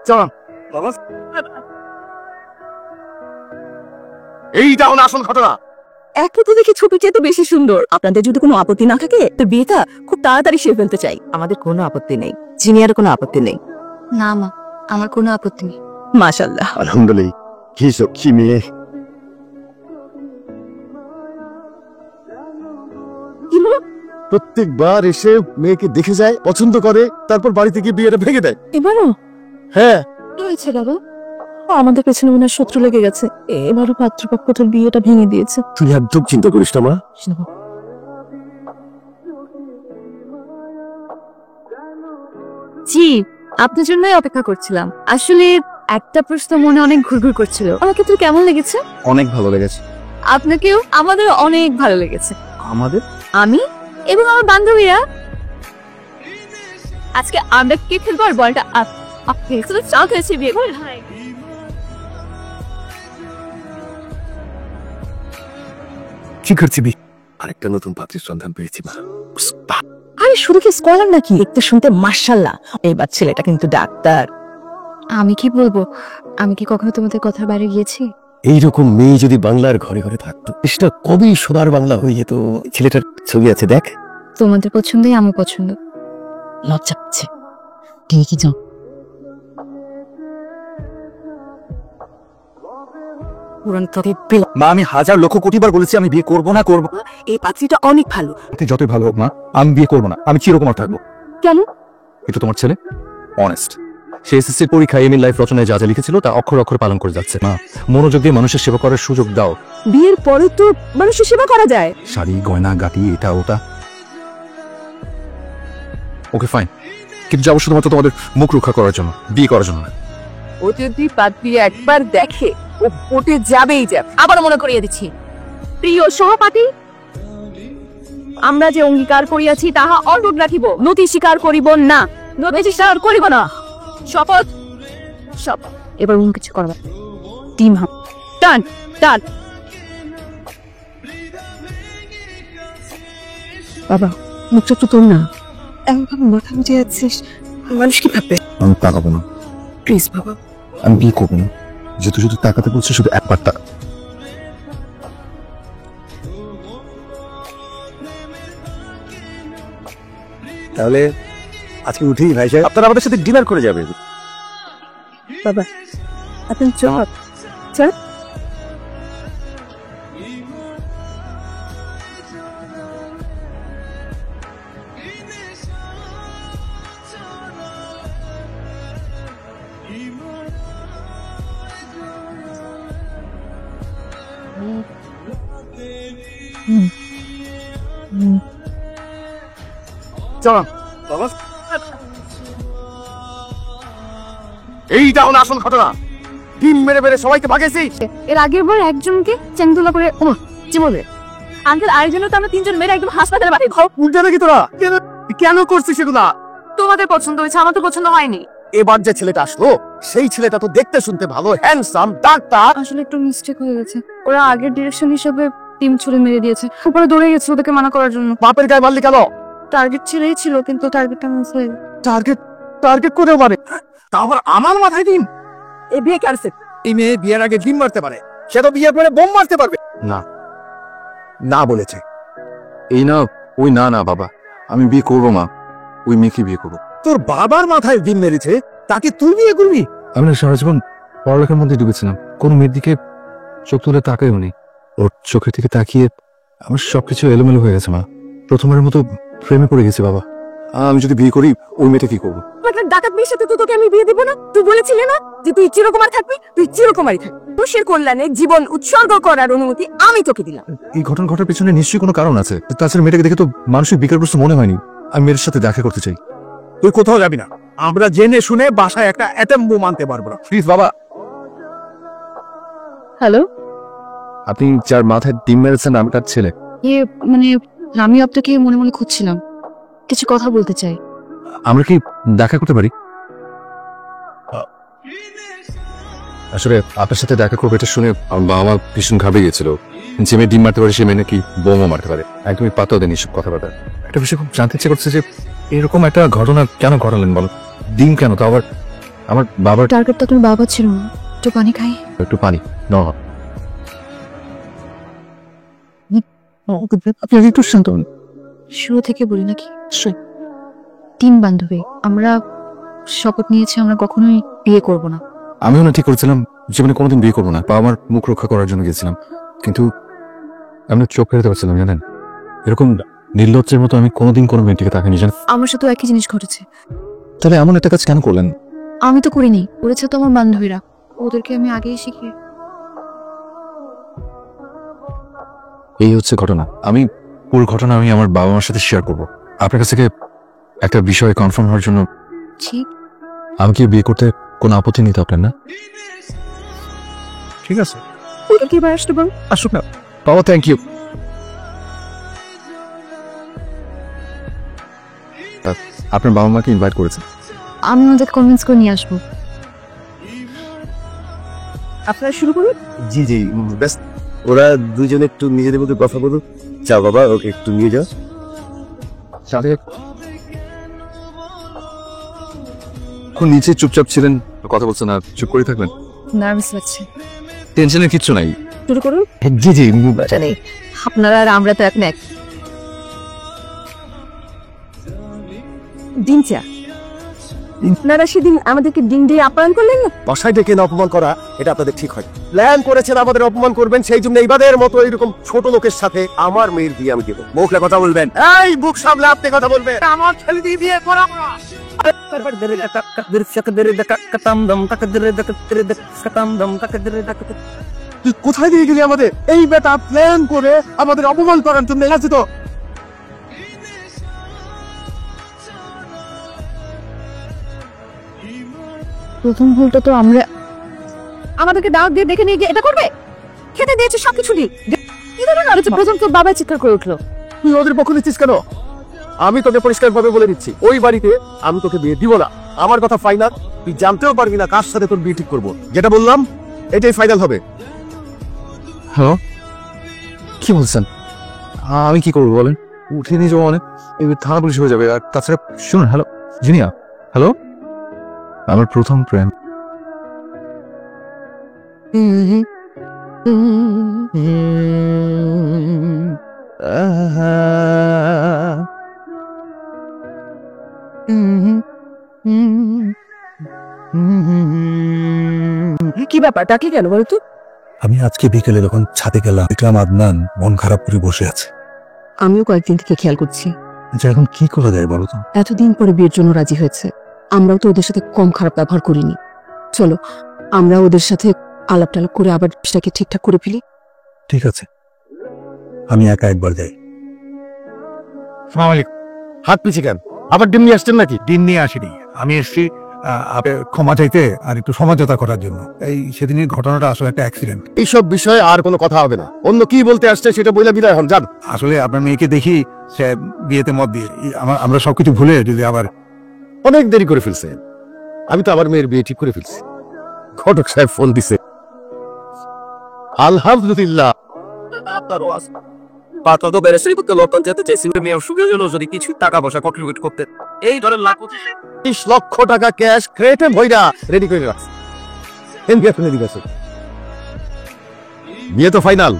চল বাবা, এইটা হলো আসল ঘটনা। একে তো দেখি ছবিটা তো বেশি সুন্দর। আপনাদের যদি কোনো আপত্তি না থাকে তো বিয়েটা খুব তাড়াতাড়ি সেরে ফেলতে চাই। আমাদের কোনো আপত্তি নেই, জিনিয়ারও কোনো আপত্তি নেই। না মা, আমার কোনো আপত্তি নেই। মাশাআল্লাহ, আলহামদুলিল্লাহ। কি মেয়ে! প্রত্যেকবার এসে মেয়েকে দেখে যায়, পছন্দ করে, তারপর বাড়িতে গিয়ে বিয়েটা ভেঙে দেয়। এবারও হ্যাঁ, কি হয়েছে বাবা? আমাদের পেছনে মনে হয় শত্রু লেগে গেছে। এবারও পাত্রপক্ষ তোর বিয়েটা ভেঙে দিয়েছে। তুই একদম চিন্তা করিস না মা। জি, আপনার জন্যই অপেক্ষা করছিলাম। আসলে একটা প্রশ্ন মনে অনেক ঘুরঘুর করছিল। আমাকে তো কেমন লেগেছে? অনেক ভালো লেগেছে। আপনাকেও? আমাদের অনেক ভালো লেগেছে। আমাদের? আমি এবং আমার বান্ধবীরা আজকে আমরা কি খেলবো আর বলটা আপনি চা খেয়েছি বিয়ে করে। কি করছিবি? আরেকটা নতুন পাত্রীর সন্ধান পেয়েছি মা। আরে শুধু কি স্কলার নাকি? দেখতে শুনতে মাশাআল্লাহ। এবার ছেলেটা কিন্তু ডাক্তার। আমি কি বলবো, আমি কি কখনো তোমাদের কথার বাইরে গিয়েছি? এইরকম মেয়ে যদি বাংলার ঘরে ঘরে থাকতো, সেটা কবেই সোনার বাংলা হয়ে যেত। ছেলেটার ছবি আছে, দেখ। তোমাদের পছন্দই আমার পছন্দ। লজ্জা পাচ্ছে। ঠিকই যাও। মা, আমি হাজার লক্ষ কোটিবার বলেছি আমি বিয়ে করবো না। এই পাত্রীটা অনেক ভালো। যতই ভালো হোক মা, আমি বিয়ে করবো না। আমি চিরকুমার থাকবো। কেন? এটা তোমার ছেলে অনেস্ট। সে এসএসসির পরীক্ষায় এমএল লাইফ রচনায় যা যা লিখেছিল তা অক্ষর অক্ষর পালন করে যাচ্ছে। মা, মনোযোগ দিয়ে মানুষের সেবা করার সুযোগ দাও। বিয়ের পরে তো মানুষের সেবা করা যায়। শাড়ি গয়না গাটি এটা ওটা ওকে ফাইন, কিন্তু যাবো শুধুমাত্র তোমাদের মুখ রক্ষা করার জন্য, বিয়ে করার জন্য না। ও যদি পাত্রী একবার দেখে ও পটে যাবেই যাবে। আবার মনে করিয়ে দিচ্ছি, প্রিয় সহপাঠী, আমরা যে অঙ্গীকার করিয়াছি তাহা অটুট রাখিব। নতি স্বীকার করিব না, নতি স্বীকার করিব না। শপথ। শপথ। এবার অন্য কিছু করবা। টিম হাম টান টান। বাবা, মুখটা তো তোর না, এমন মাথা মুজে যাচ্ছিস, মানুষ কি ভাববে? আমি তাকাবো না প্লিজ বাবা। আমি বিয়ে করবো না। যেহেতু শুধু তাকাতে বলছে, শুধু একবার তাকা। তাহলে আজকে উঠেই ভাই সাহেব আপনারা আমাদের সাথে ডিনার করে যাবেন। বাবা, আপনি চল চল। চল বাবা। এইটা হলো আসল ঘটনা। টিম মেরে মেরে সবাইকে ভাগেছি। এর আগের বার একজনকে চ্যাংদোলা করে কি বলে আঙ্কেল, আরেকজনও তো আমরা তিনজন মেরে একদম হাসপাতালে পাঠিয়ে ঘর। উল্টে নাকি তোরা কেন করছিস সেগুলা? তোমাদের পছন্দ হয়েছে, আমার তো পছন্দ হয়নি। এবার যে ছেলেটা আসলো, সেই ছেলেটা তো দেখতে শুনতে ভালো, হ্যান্ডসাম, ডাক্তার। আসলে একটু মিস্টেক হয়ে গেছে। ওরা আগের ডিরেকশন হিসেবে টিম ছুড়ে মেরে দিয়েছে। উপরে দৌড়ে গেছে ওদেরকে মানা করার জন্য। বাপের গায়ে মারলি কেন? টার্গেট ছেড়েই ছিল, কিন্তু টার্গেটটা মিস হয়ে গেছে। টার্গেট করেও মারে, তা আবার আমার মাথায় ডিম। এই বিয়ে ক্যান্সেল। এই মেয়ে বিয়ের আগে ডিম মারতে পারে, সে তো বিয়ের পরে বোম মারতে পারবে না। না বলেছে। এই না ওই না না বাবা, আমি বিয়ে করবো মা, ওই মেয়েকে বিয়ে করবো। তোর বাবার মাথায় ডিম মেরেছে, তাকে তুই বিয়ে করবি? আমি না সারা জীবন পড়ালেখার মধ্যে ডুবেছিলাম, কোনো মেয়ের দিকে চোখ তুলে তাকাইও নি। ওর চোখের দিকে তাকিয়ে আমার সবকিছু এলোমেলো হয়ে গেছে মা। প্রথমবারের মতো প্রেমে পড়ে গেছি বাবা। আমি যদি বিয়ে করি, ওই মেয়েটা কি করবো? ডাকাত মেয়ের সাথে তো তোকে আমি বিয়ে দেবো না। তুই বলেছিলি না যে তুই চিরকুমার থাকবি? তুই চিরকুমারই থাকবি। মানুষের কল্যাণে জীবন উৎসর্গ করার অনুমতি আমি তোকে দিলাম। এই ঘটনা ঘটার পিছনে নিশ্চয়ই কোনো কারণ আছে। তাছাড়া মেয়েটাকে দেখে তো মানসিক বিকারগ্রস্ত মনে হয়নি। আমি মেয়ের সাথে দেখা করতে চাই। তুই কোথাও যাবি না। আমরা জেনে শুনে বাসায় একটা অ্যাটম বোম আনতে পারবো না। প্লিজ বাবা। হ্যালো, আপনি যার মাথায় ডিম মেরেছেন আমি তার ছেলে। মানে আমি আপনাকে মনে মনে খুঁজছিলাম, কিছু কথা বলতে চাই। আমরা কি দেখা করতে পারি? আসলে আপনার সাথে দেখা করবো এটা শুনে আমার বাবা মা ভীষণ ঘাবড়ে গেছিল। যে মেয়ে ডিম মারতে পারে সে মেয়ে নাকি বোমও মারতে পারে। একদমই পাত্তাও দেয়নি সব কথাবার্তা। একটা বিষয় খুব জানতে ইচ্ছে করছে যে এরকম একটা ঘটনা কেন ঘটালেন বলো? ডিম কেন? তো আবার আমার বাবার টার্গেট তো তুমি বাবা ছিল না। একটু পানি খাই। একটু পানি ন আপনি একটু শান্ত হন। শুরু থেকে বলি নাকি? 3 বান্ধবী আমরা শপথ নিয়েছি আমরা কখনোই বিয়ে করব না। আমিও না ঠিক করেছিলাম জীবনে কোনোদিন বিয়ে করবো না, বাবা আমার মুখ রক্ষা করার জন্য গেছিলাম, কিন্তু আমি না চোখ ফেরাতে পারছিলাম জানেন। এরকম নির্লজ্জের মতো আমি কোনোদিন কোনো মেয়েটিকে তাকাইনি জানেন। আমার সাথে একই জিনিস ঘটেছে। তাহলে এমন একটা কাজ কেন করলেন? আমি তো করিনি, করেছে তো আমার বান্ধবীরা। ওদেরকে আমি আগেই শিখিয়ে। এই হচ্ছে ঘটনা। আমি পুরো ঘটনা আমি আমার বাবা মার সাথে শেয়ার করব। আপনার কাছ থেকে একটা বিষয়ে কনফার্ম হওয়ার জন্য, ঠিক আমি কি বিয়ে করতে কোনো আপত্তি নিতে আপনার না? ঠিক আছে, ওদেরকে এবার আসতে বল। আসুক না বাবা। Thank you. আপনার বাবা মাকে ইনভাইট করেছেন? আমি ওদের কনভিন্স করে নিয়ে আসবো। আপনারা শুরু করুন। জি জি, ব্যাস ওরা দুজনে একটু নিজেদের মধ্যে কথা বলুক। যাও বাবা, ওকে একটু নিয়ে যাও। এখন নিচে চুপচাপ ছিলেন, কথা বলছেন না, চুপ করে থাকবেন? নার্ভাস লাগছে। টেনশনের কিচ্ছু নাই। শুরু করুন। জি জি। জানি আপনারা আর আমরা তো এখন এক। ডিম চা। আপনারা সেদিন আমাদেরকে ডিম দিয়ে আপ্যায়ন করলেন না? বাসায় ডেকে না অপমান করা, এটা আপনাদের ঠিক হয়। প্ল্যান করেছেন আমাদের অপমান করবেন, সেই জন্য এইবারের মতো এরকম ছোট লোকের সাথে আমার মেয়ের বিয়ে আমি দেবো। মুখে কথা বলবেন, এই বুক সামলে আপনি কথা বলবেন। আমার ছেলে দিয়ে বিয়ে করা তুই কোথায় দিয়ে গেলি আমাদের? এই বেটা প্ল্যান করে আমাদের অপমান করার জন্য আছে তো। প্রথম ভুলটা তো আমরা। আমাদেরকে দাওয়াত দিয়ে দেখে নিয়ে গিয়ে এটা করবে? খেতে দিয়েছে সবকিছু নিয়ে। কি ধরনের আলোচনা? প্রথম তো বাবা চিৎকার করে উঠলো। তুই ওদের পক্ষ নিচ্ছিস কেন? আমি তোকে পরিষ্কার ভাবে বলে দিচ্ছি, ওই বাড়িতে আমি তোকে বিয়ে দিব না। আমার কথা ফাইনাল। তুই জানতেও পারবি না কার সাথে তোর বিয়ে ঠিক করবো। যেটা বললাম এটাই ফাইনাল হবে। হ্যালো, কি বলছেন? আমি কি করবো বলেন? উঠে নিয়ে যাবো মানে থানা পুলিশ হয়ে যাবে। আর তাছাড়া শুনুন, হ্যালো জিনিয়া, হ্যালো, আমার প্রথম প্রেম। কি ব্যাপার, ডাকলি কেন বলতো? আমি আজকে বিকেলে যখন ছাদে গেলাম দেখলাম আদনান মন খারাপ করে বসে আছে। আমিও কয়েকদিন থেকে খেয়াল করছি। আচ্ছা, এখন কি করা যায় বলো তো? এতদিন পরে বিয়ের জন্য রাজি হয়েছে। আমরাও তো ওদের সাথে কম খারাপ ব্যবহার করিনি। চলো আমরা ওদের সাথে আলাপ টালাপ করে আবার সেটাকে ঠিকঠাক করে ফেলি। ঠিক আছে, আমি একা একবার যাই। হাত পিছিয়ে কেন? আবার ডিম নিয়ে আসছেন নাকি? দিন নিয়ে আসিনি, আমি এসছি ক্ষমা চাইতে আর একটু সমঝোতা করার জন্য। এই সেদিনের ঘটনাটা আসলে একটা অ্যাক্সিডেন্ট। এইসব বিষয়ে আর কোনো কথা হবে না। অন্য কি বলতে আসছে সেটা বলে বিদায় হন, যান। আসলে আপনার মেয়েকে দেখি সে বিয়েতে মত দিয়ে আমরা সবকিছু ভুলে যদি আবার। অনেক দেরি করে ফেলছে। আমি তো আমার মেয়ের বিয়ে ঠিক করে ফেলছি। ঘটক সাহেব ফোন দিছে। আলহামদুলিল্লাহ। পাতা তো বেড়েছে, লকডাউন যেতে চাইছি মেয়ে অসুখের জন্য যদি কিছু টাকা পয়সা কন্ট্রিবিউট করতে এই ধরেন লাখ 30 লক্ষ টাকা ক্যাশ ক্রেটে ভইরা রেডি করে রাখছে। বিয়ে তো ফাইনাল।